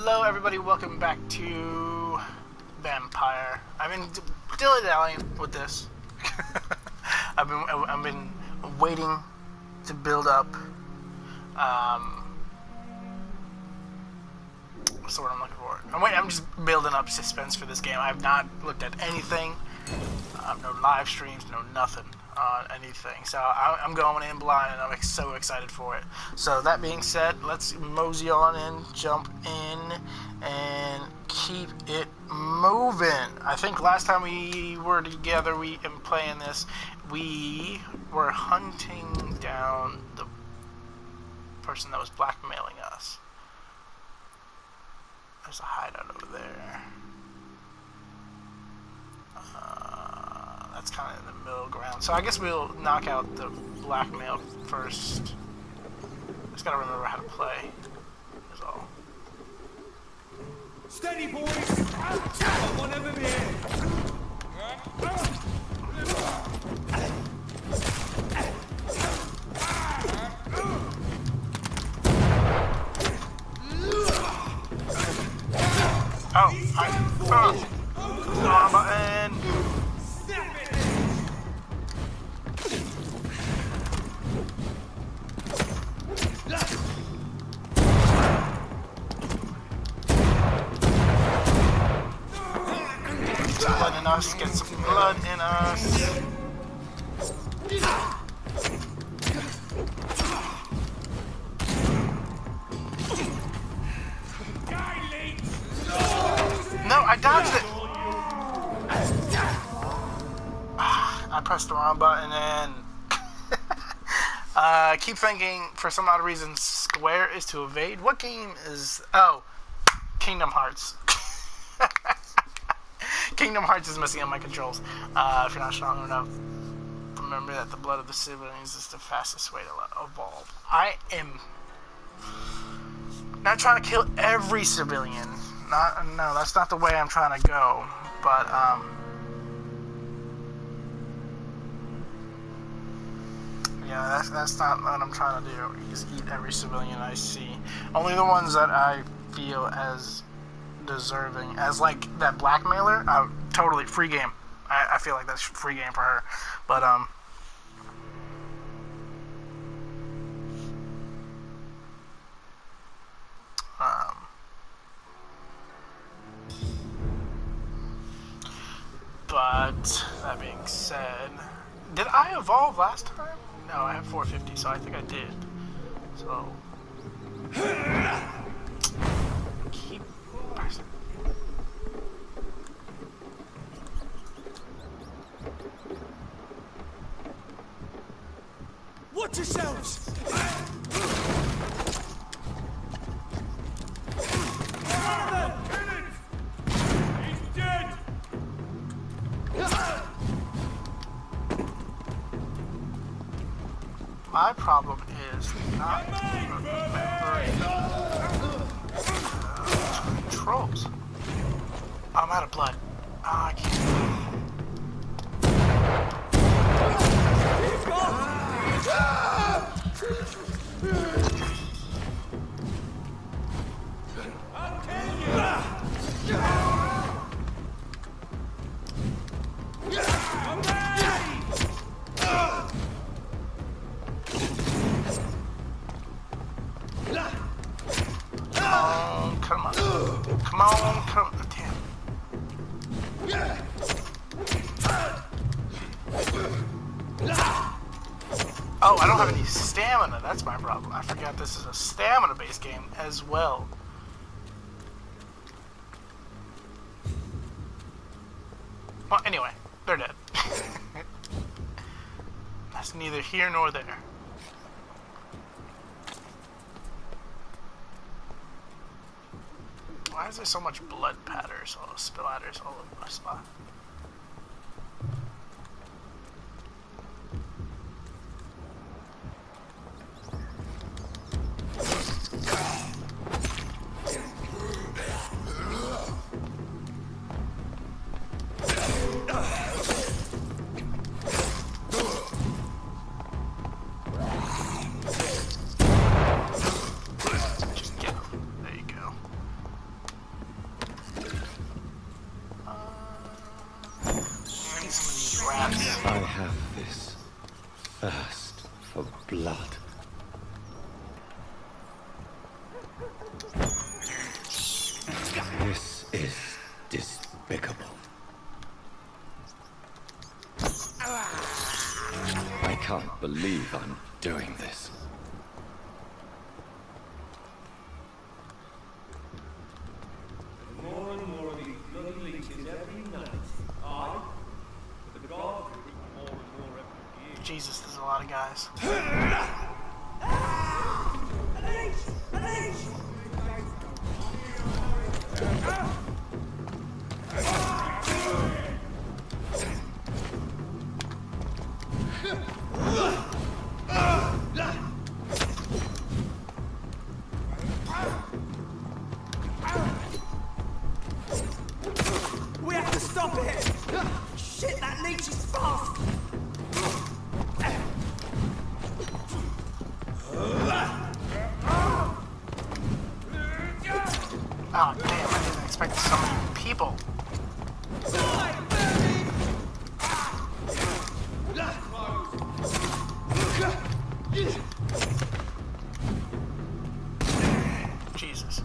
Hello everybody, welcome back to Vampyr. I've been dilly-dallying with this. I've been waiting to build up what's the word I'm looking for? I'm just building up suspense for this game. I have not looked at anything. No live streams, no nothing on anything. So I'm going in blind and I'm so excited for it. So that being said, let's mosey on in, jump in, and keep it moving. I think last time we were together, and playing this, we were hunting down the person that was blackmailing us. There's a hideout over there. That's kind of in the middle ground. So I guess we'll knock out the blackmail first. Just gotta remember how to play. That's all. Steady, boys! One of them here! Wrong button. Blood in us, get some blood in us. No, I dodged it. I pressed the wrong button and keep thinking for some odd reason square is to evade. What game is... Oh, Kingdom Hearts. Kingdom Hearts is messing up my controls. If you're not strong enough, remember that the blood of the siblings is the fastest way to evolve. I am not trying to kill every civilian. No, that's not the way I'm trying to go. But yeah, that's not what I'm trying to do. Is eat every civilian I see. Only the ones that I feel as deserving, as like that blackmailer. Totally free game. I feel like that's free game for her. But but that being said, did I evolve last time? No, I have 450, so I think I did. So keep pressing. Watch yourselves! My problem is not remembering controls. I'm out of blood. I can't. Come on. Damn. Oh, I don't have any stamina. That's my problem. I forgot this is a stamina-based game as well. Well, anyway, they're dead. That's neither here nor there. Why is there so much blood splatters all over my spot? I have this thirst for blood. This is despicable. I can't believe I'm doing this. More and more of these bloody leeches every night. I, the gods, more and more every year. Jesus, there's a lot of guys. We have to stop it! Shit, that leech is fast! Oh, damn, I didn't expect so many people. Jesus.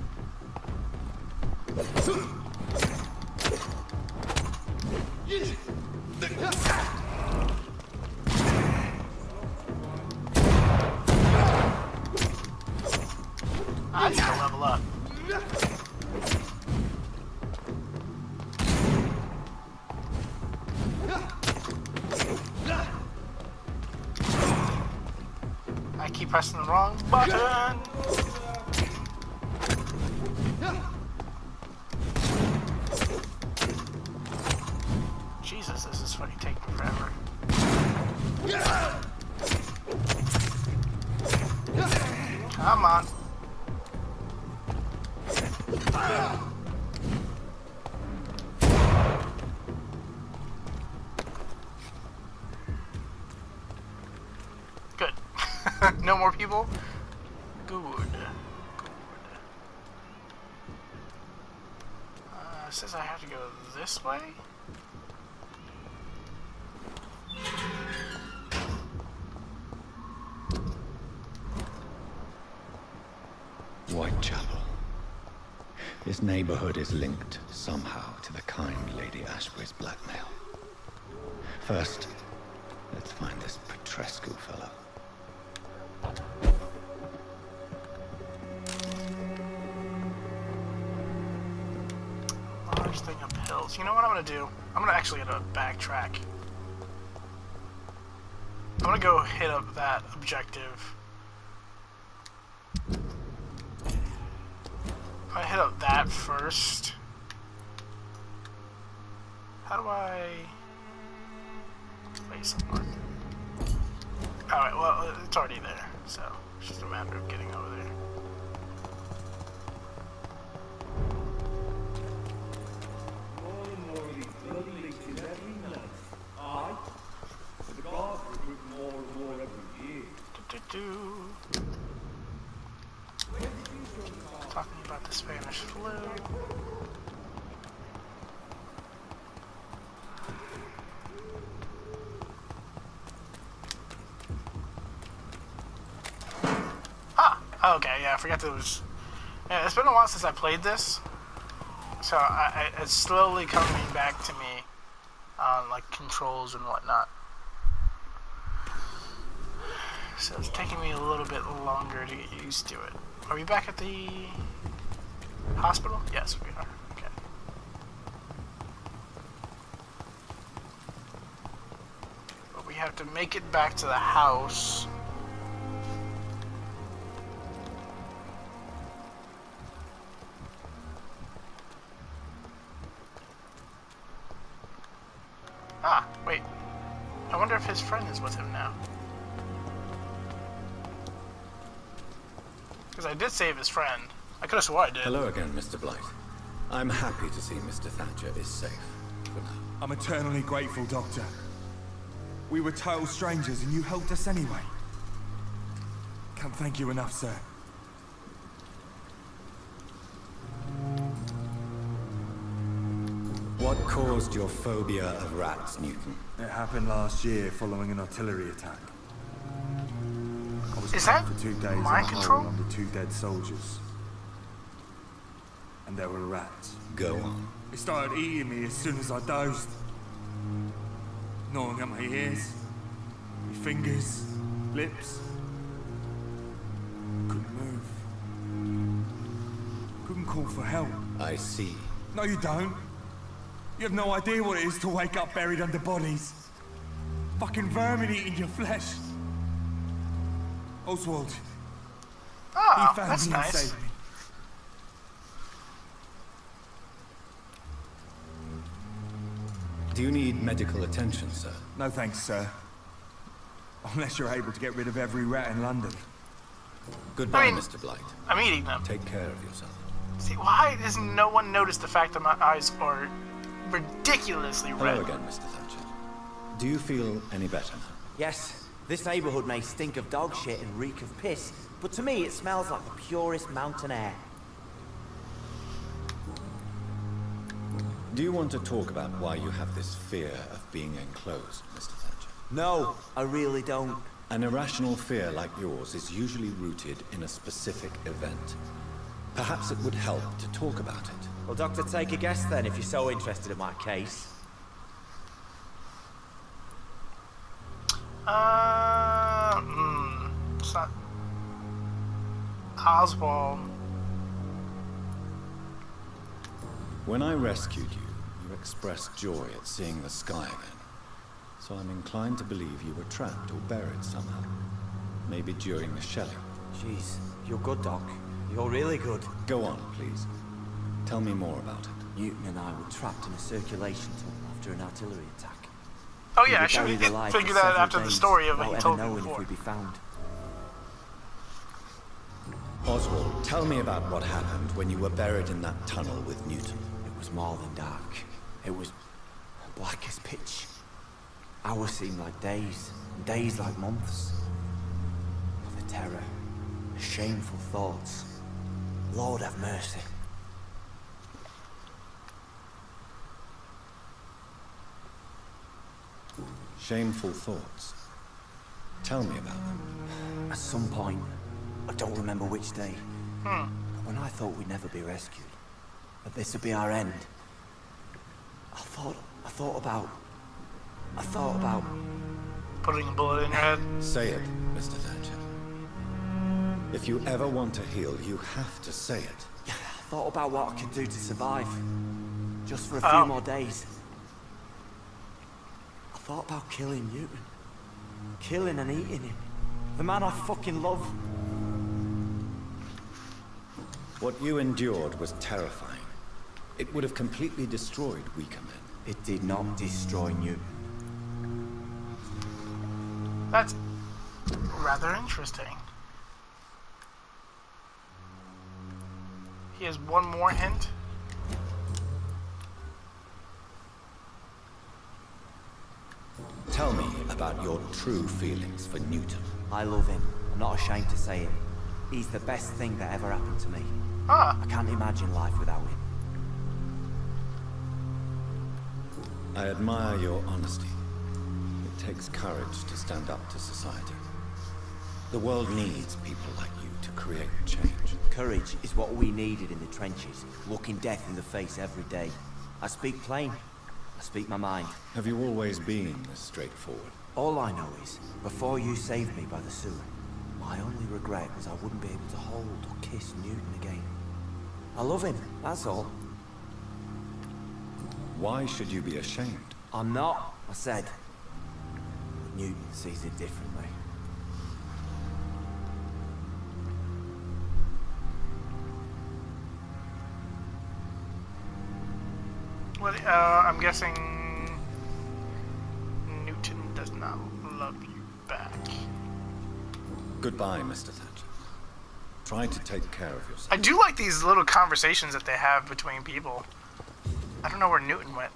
I need to level up. I keep pressing the wrong button. Jesus, this is fucking taking forever. Come on. Good. No more people? Good. Good. It says I have to go this way? Whitechapel. This neighborhood is linked somehow to the kind Lady Ashbury's blackmail. First, let's find this Petrescu fellow. Large thing of pills. You know what I'm gonna do? I'm gonna actually gonna backtrack. I'm gonna go hit up that objective. I hit up that first. How do I place someone? Alright, well, it's already there, so it's just a matter of getting over there. More and more of these bloody leeches every night. I, the gods, recruit more and more every year. Talking about the Spanish flu. Ah, okay, yeah, I forgot that it was. Yeah, it's been a while since I played this, so it's slowly coming back to me on like controls and whatnot. So it's taking me a little bit longer to get used to it. Are we back at the hospital? Yes, we are. Okay. But we have to make it back to the house. Ah, wait. I wonder if his friend is with him now. Because I did save his friend. I could have swore I did. Hello again, Mr. Blight. I'm happy to see Mr. Thatcher is safe for now. I'm eternally grateful, Doctor. We were total strangers and you helped us anyway. Can't thank you enough, sir. What caused your phobia of rats, Newton? It happened last year following an artillery attack. I was Is trapped that for 2 days in a mind hole control? under 2 dead soldiers. And there were rats. Go on. It started eating me as soon as I dozed. Gnawing at my ears, my fingers, lips. Couldn't move. Couldn't call for help. I see. No, you don't. You have no idea what it is to wake up buried under bodies. Fucking vermin eating your flesh. Oswald. Oh, He found that's me and nice. saved me. Do you need medical attention, sir? No thanks, sir. Unless you're able to get rid of every rat in London. Goodbye, I mean- Mr. Blight. I'm eating them. Take care of yourself. See, why does no one notice the fact that my eyes are ridiculously red? Hello again, Mr. Thatcher. Do you feel any better now? Yes, this neighborhood may stink of dog shit and reek of piss, but to me it smells like the purest mountain air. Do you want to talk about why you have this fear of being enclosed, Mr. Thatcher? No, I really don't. An irrational fear like yours is usually rooted in a specific event. Perhaps it would help to talk about it. Well, Doctor, take a guess then if you're so interested in my case. It's not Oswald. When I rescued you, you expressed joy at seeing the sky again. So I'm inclined to believe you were trapped or buried somehow. Maybe during the shelling. Jeez, you're good, Doc. You're really good. Go on, please. Tell me more about it. Newton and I were trapped in a circulation tunnel after an artillery attack. Oh We yeah, were I should buried alive figure for that several after the days story of what without you ever told me knowing before. if we'd be found. Oswald, tell me about what happened when you were buried in that tunnel with Newton. It was more than dark. It was black as pitch. Hours seemed like days, and days like months. The terror, the shameful thoughts. Lord have mercy. Shameful thoughts. Tell me about them. At some point, I don't remember which day, but when I thought we'd never be rescued, that this would be our end, I thought about Putting a bullet in your head. Say it, Mr. Thatcher. If you ever want to heal, you have to say it. I thought about what I could do to survive, just for a Oh. few more days. I thought about killing Newton, killing and eating him, the man I fucking love. What you endured was terrifying. It would have completely destroyed weaker men. It did not destroy Newton. That's rather interesting. He has one more hint. Tell me about your true feelings for Newton. I love him. I'm not ashamed to say it. He's the best thing that ever happened to me. Ah, I can't imagine life without him. I admire your honesty. It takes courage to stand up to society. The world needs people like you to create change. Courage is what we needed in the trenches, looking death in the face every day. I speak plain. I speak my mind. Have you always been this straightforward? All I know is, before you saved me by the sewer, my only regret was I wouldn't be able to hold or kiss Newton again. I love him, that's all. Why should you be ashamed? I'm not, I said. But Newton sees it differently. well, I'm guessing Newton does not love you back. Goodbye, Mr. Thatcher. Try to take care of yourself. I do like these little conversations that they have between people. I don't know where Newton went,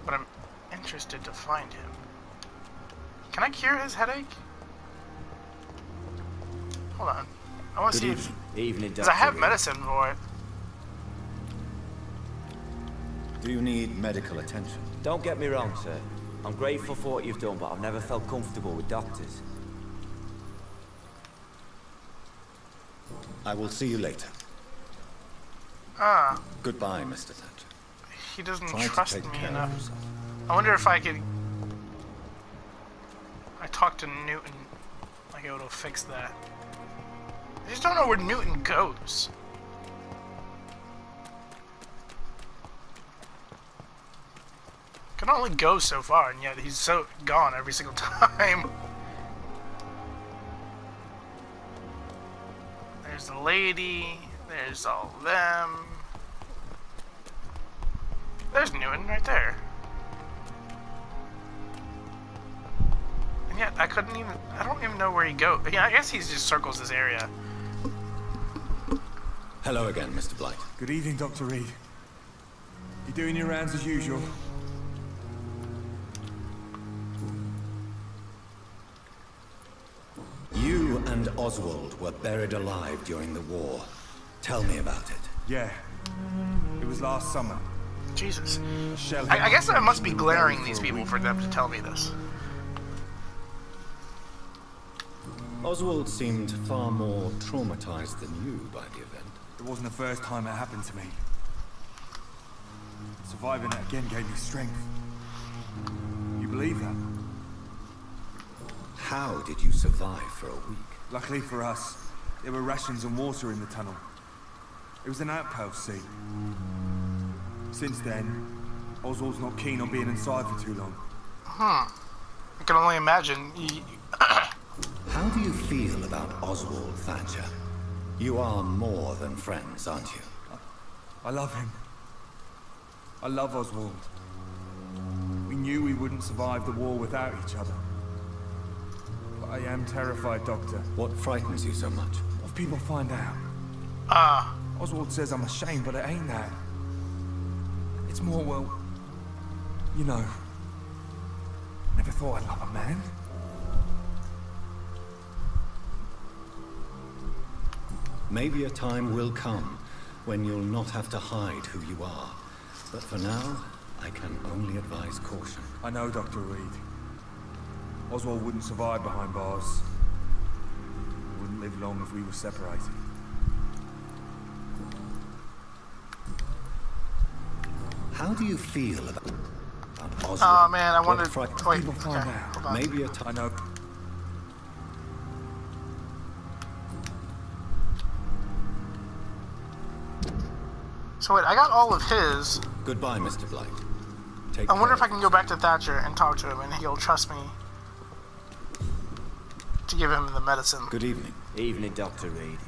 but I'm interested to find him. Can I cure his headache? Hold on. I want to Good see evening. Evening, because I have Doctor. medicine for it. Do you need medical attention? Don't get me wrong, sir. I'm grateful for what you've done, but I've never felt comfortable with doctors. I will see you later. Ah, Goodbye, Mr. Thatcher. he doesn't Try to trust take me care of enough. yourself. I wonder if I could... I talked to Newton. Like, it'll fix that. I just don't know where Newton goes. Can only go so far, and yet he's so gone every single time. There's the lady. There's all them. There's Newton right there. And yet I couldn't even... I don't even know where he goes. Yeah, I guess he just circles this area. Hello again, Mr. Blight. Good evening, Dr. Reed. You doing your rounds as usual? You and Oswald were buried alive during the war. Tell me about it. Yeah. It was last summer. Jesus. A shell I guess I must be hit glaring for these a people week. for them to tell me this. Oswald seemed far more traumatized than you by the event. It wasn't the first time it happened to me. Surviving it again gave me strength. You believe that? How did you survive for a week? Luckily for us, there were rations and water in the tunnel. It was an outpost, see. Since then, Oswald's not keen on being inside for too long. I can only imagine. How do you feel about Oswald Thatcher? You are more than friends, aren't you? I love him. I love Oswald. We knew we wouldn't survive the war without each other. But I am terrified, Doctor. What frightens you so much? What if people find out? Oswald says I'm ashamed, but it ain't that. It's more, well, you know, never thought I'd love a man. Maybe a time will come when you'll not have to hide who you are. But for now, I can only advise caution. I know, Dr. Reed. Oswald wouldn't survive behind bars. He wouldn't live long if we were separated. How do you feel about Oswald? Oh man, I What wanted. fright- Wait, People find okay, out. hold on. Maybe a I time. know. So wait, I got all of his. Goodbye, Mr. Blight. Take I wonder care if I of can go back to Thatcher and talk to him, and he'll trust me to give him the medicine. Good evening. Evening, Dr. Reed.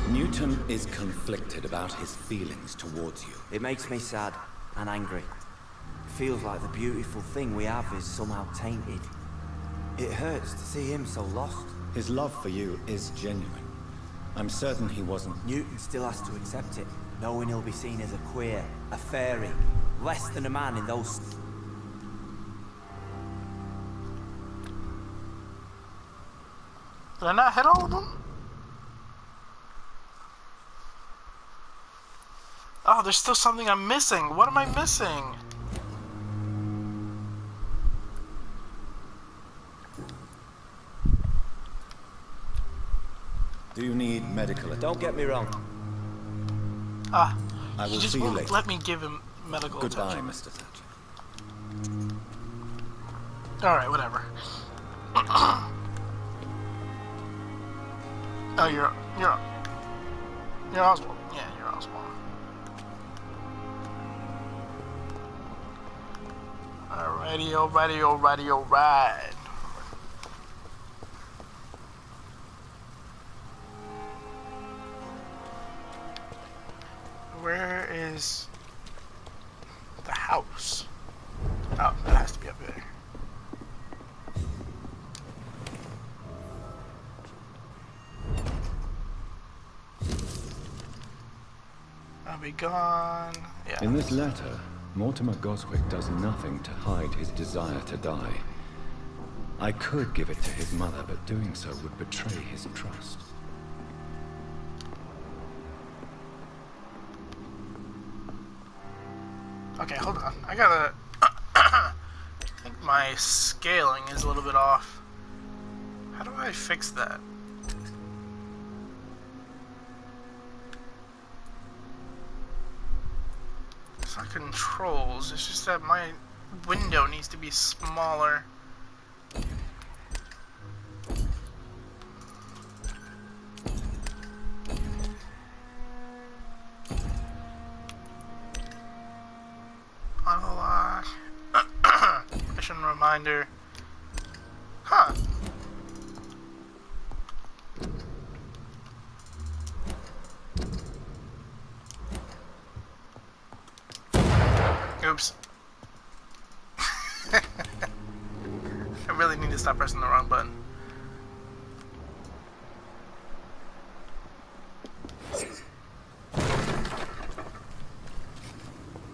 Newton is conflicted about his feelings towards you. It makes me sad and angry. It feels like the beautiful thing we have is somehow tainted. It hurts to see him so lost. His love for you is genuine. I'm certain he wasn't. Newton still has to accept it, knowing he'll be seen as a queer, a fairy, less than a man in those... Did I not hit all of them? Oh, there's still something I'm missing. What am I missing? Do you need medical attention? Don't get me wrong. Ah, I he will just see you won't later. let me give him medical Goodbye, attention. Mr. Thatcher. Alright, whatever. Oh, you're Oswald. Yeah, you're Oswald. Alrighty. Where is the house? Oh, that has to be up there. I'll be gone. Yeah. In this letter, Mortimer Goswick does nothing to hide his desire to die. I could give it to his mother, but doing so would betray his trust. Okay, hold on. I gotta... I think my scaling is a little bit off. How do I fix that? It's not controls, it's just that my window needs to be smaller. Unlock. Mission reminder. Huh. Oops. I really need to stop pressing the wrong button.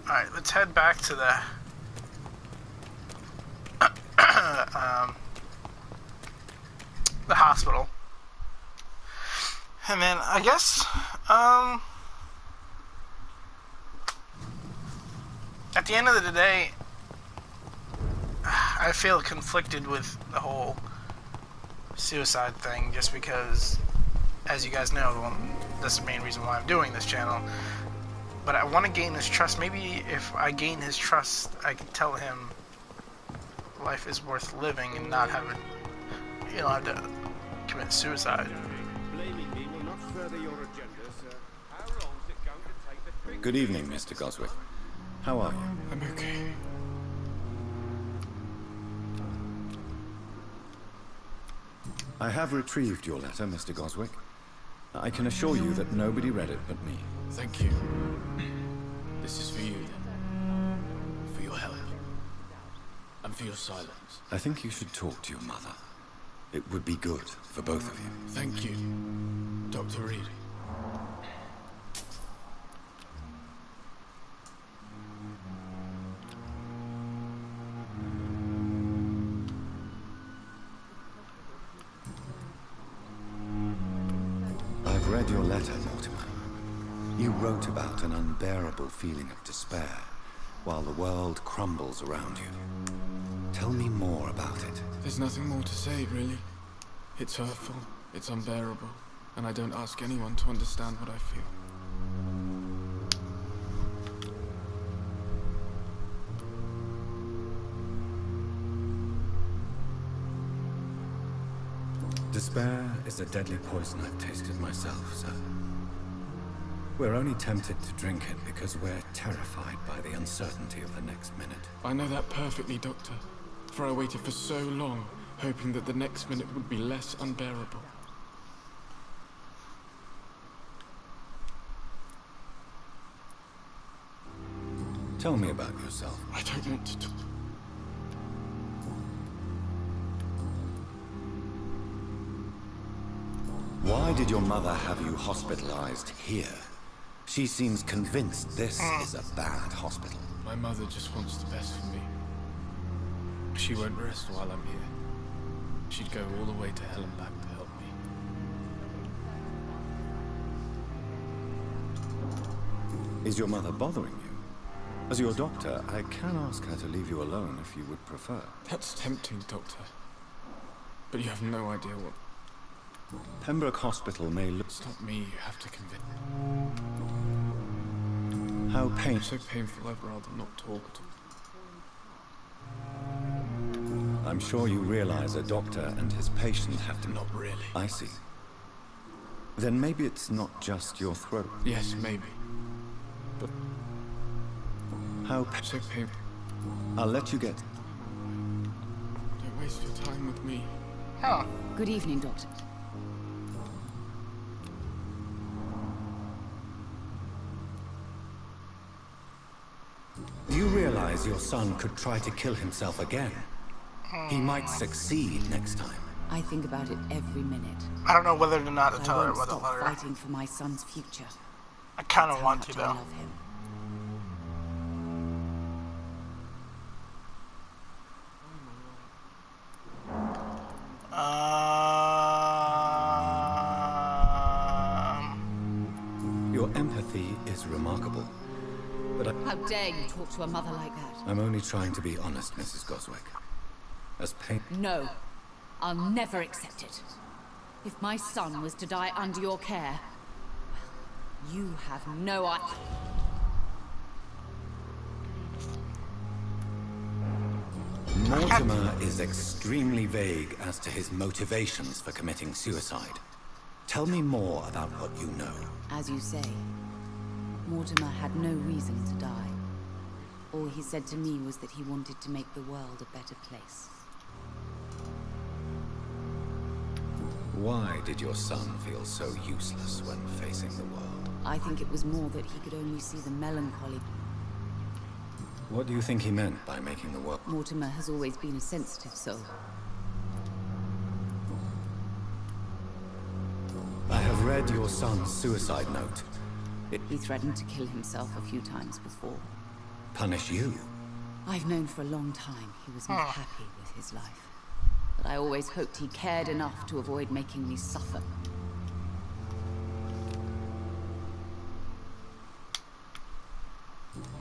Alright, let's head back to the the hospital. And then I guess at the end of the day, I feel conflicted with the whole suicide thing, just because, as you guys know, that's the main reason why I'm doing this channel. But I want to gain his trust. Maybe if I gain his trust, I can tell him life is worth living and not have it, you know, have to commit suicide. Good evening, Mr. Goswick. How are you? I'm okay. I have retrieved your letter, Mr. Goswick. I can assure you that nobody read it but me. Thank you. This is for you, then. For your help. And for your silence. I think you should talk to your mother. It would be good for both of you. Thank you, Dr. Reed. I've read your letter, Mortimer. You wrote about an unbearable feeling of despair while the world crumbles around you. Tell me more about it. There's nothing more to say, really. It's hurtful, it's unbearable, and I don't ask anyone to understand what I feel. Despair is a deadly poison I've tasted myself, sir. We're only tempted to drink it because we're terrified by the uncertainty of the next minute. I know that perfectly, Doctor. For I waited for so long, hoping that the next minute would be less unbearable. Tell me about yourself. I don't want to talk. Why did your mother have you hospitalized here? She seems convinced this is a bad hospital. My mother just wants the best for me. She won't rest while I'm here. She'd go all the way to hell and back to help me. Is your mother bothering you? As your doctor, I can ask her to leave you alone if you would prefer. That's tempting, Doctor. But you have no idea what... Pembroke Hospital may look... It's not me you have to convince. How It's painful. so painful I'd rather not talk at all. I'm sure you realize a doctor and his patient have to... Not really. I see. Then maybe it's not just your throat. Yes, maybe. But How so painful. I'll let you get... Don't waste your time with me. Huh. Good evening, Doctor. You realize your son could try to kill himself again. He might succeed next time. I think about it every minute. I don't know whether to not to I tell her won't what to stop let her. fighting for my son's future. I kind of Tell want how to, much I though. love him. Your empathy is remarkable. But How dare you talk to a mother like that? I'm only trying to be honest, Mrs. Goswick. As pain... No. I'll never accept it. If my son was to die under your care, well, you have no idea. Mortimer is extremely vague as to his motivations for committing suicide. Tell me more about what you know. As you say, Mortimer had no reason to die. All he said to me was that he wanted to make the world a better place. Why did your son feel so useless when facing the world? I think it was more that he could only see the melancholy. What do you think he meant by making the world? Mortimer has always been a sensitive soul. I have read your son's suicide note. He threatened to kill himself a few times before. Punish you? I've known for a long time he was not happy with his life. But I always hoped he cared enough to avoid making me suffer.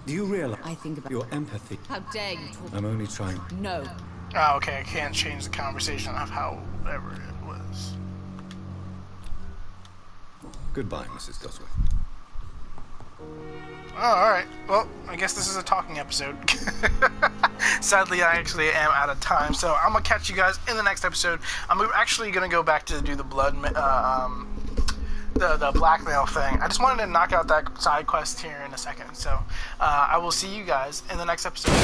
Do you realize I think about your empathy? How dare you talk? I'm only trying... No. Oh, okay, I can't change the conversation of however it was. Goodbye, Mrs. Goswick. Oh, alright. Well, I guess this is a talking episode. Sadly, I actually am out of time, so I'm gonna catch you guys in the next episode. I'm actually gonna go back to do the blood, the blackmail thing. I just wanted to knock out that side quest here in a second, so I will see you guys in the next episode.